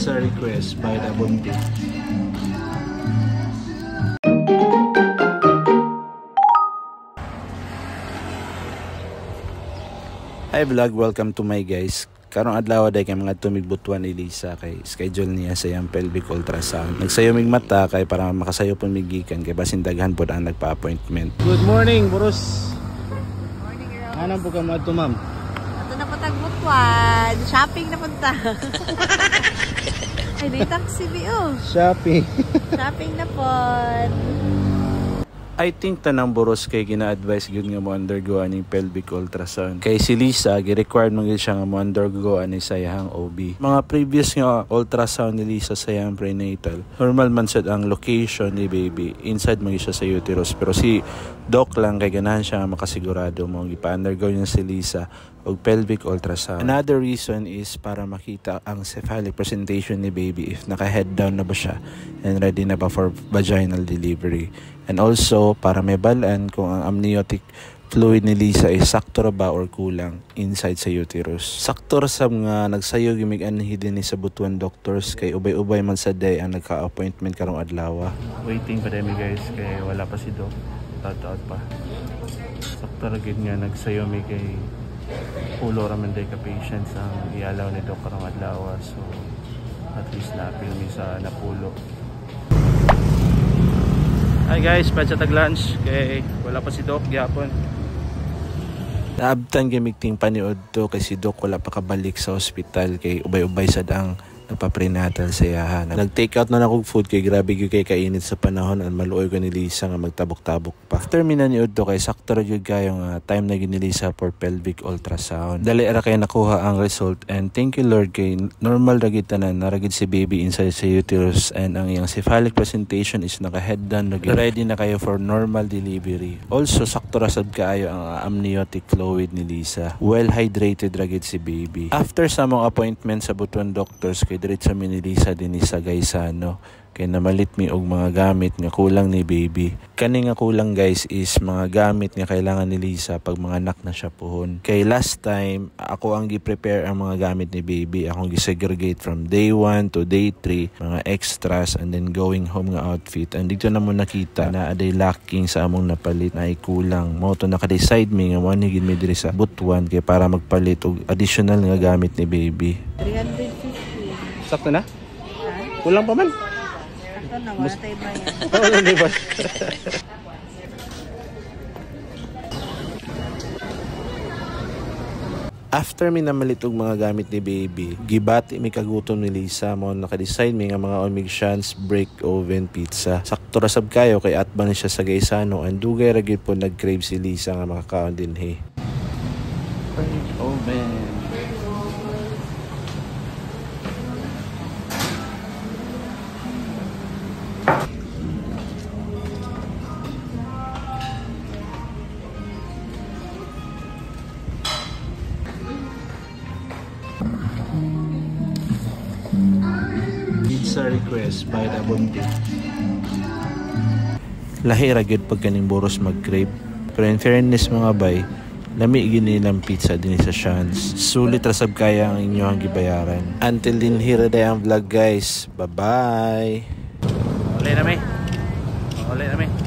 Pizza request by Rabonte. Hi vlog, welcome to my guys. Karong adlaw day kay mga tumigbutuan ni Lisa kay schedule niya sa iyang pelvic ultrasound. Nagsayo mig mata kay para makasayo pun migikan kay basin daghan pud ang nagpa-appointment. Good morning, Boros. Good morning, Rose. Anong po ka mo ato, ma'am? Ato na po tagbutuan. Shopping na punta. Ay, di taxi BO. Shopping. Shopping na po. I think tanang Boros kay gina-advise gyud nga mo undergo aning pelvic ultrasound. Kay si Lisa gi-required man gyud siya nga mo undergo ani sa iyang OB. Mga previous nga ultrasound ni Lisa sa iyang prenatal, normal man sad ang location ni baby. Inside man siya sa uterus, pero si doc lang kay ganahan siya nga makasigurado mo gipa-undergo niya si Lisa og pelvic ultrasound. Another reason is para makita ang cephalic presentation ni baby if naka-head down na ba siya and ready na ba for vaginal delivery. And also, para may balaan kung ang amniotic fluid ni Lisa ay sakto ra ba or kulang inside sa uterus. Sakto ra sab nga nagsayo gimig anhi din ni sa butuan doctors kay ubay-ubay man sa day ang nagka-appointment karong adlaw. Waiting pa dami guys kay wala pa si doc. Taot pa. Sakto ra gid nga nagsayo mi kay pulo ra man day ka patients ang ialaw ni doc karong adlaw. So at least na-apil mi sa napulo. Hi guys, patsa tag lunch kay wala pa si Doc gyapon. Naabtan gimigting paniod to kay si Doc wala pa kabalik sa ospital kay ubay-ubay sad ang nagpa-prenatal sa iyahan. Nag-take out na nakog food kay grabe gyud kay kainit sa panahon and maluoy ko ni Lisa nga magtabok-tabok pa. After minaniod to kay sakto ra gyud kayo nga time na gid ni Lisa for pelvic ultrasound. Dali ra kay nakuha ang result and thank you Lord kay normal ra gid tanan, nara gid si baby inside sa uterus and ang iyang cephalic presentation is naka-head down na gid. Ready na kayo for normal delivery. Also sakto ra sad kaayo ang amniotic fluid ni Lisa. Well hydrated ra gid si baby. After sa mga appointment sa butuan doctors kay diretso mi ni Lisa din sa Gaisano kay namalit mi og mga gamit nga kulang ni baby. Kani nga kulang guys is mga gamit nga kailangan ni Lisa pag mga anak na siya puhon. Kay last time ako ang gi-prepare ang mga gamit ni baby. Akong gi-segregate from day 1 to day 3 mga extras and then going home nga outfit. And dito na mo nakita na aday lacking sa among napalit na ay kulang. Mo to naka-decide mi nga mo ni gid mi diri sa butuan kay para magpalit og additional nga gamit ni baby. 350. Sakto na? Kulang pa man. Sakto na, wala tayo ba yan? Wala na ba? After mi namalit og mga gamit ni baby, gibati mi kagutom ni Lisa mo naka-design mi nga mga Omigshans break oven pizza. Sakto ra sab kayo kay atban siya sa Gaisano and dugay ra gyud po nag-crave si Lisa nga makakaon din he. Break oven. Pizza request by Rabonte. Lahi ra gyud pag kaning Boros mag-crave. Pero in fairness mga bay, lami gini nilang pizza din sa Shans. Sulit ra sab kaya ang inyong gibayaran. Until din here day ang vlog guys. Bye bye. Uli na mi.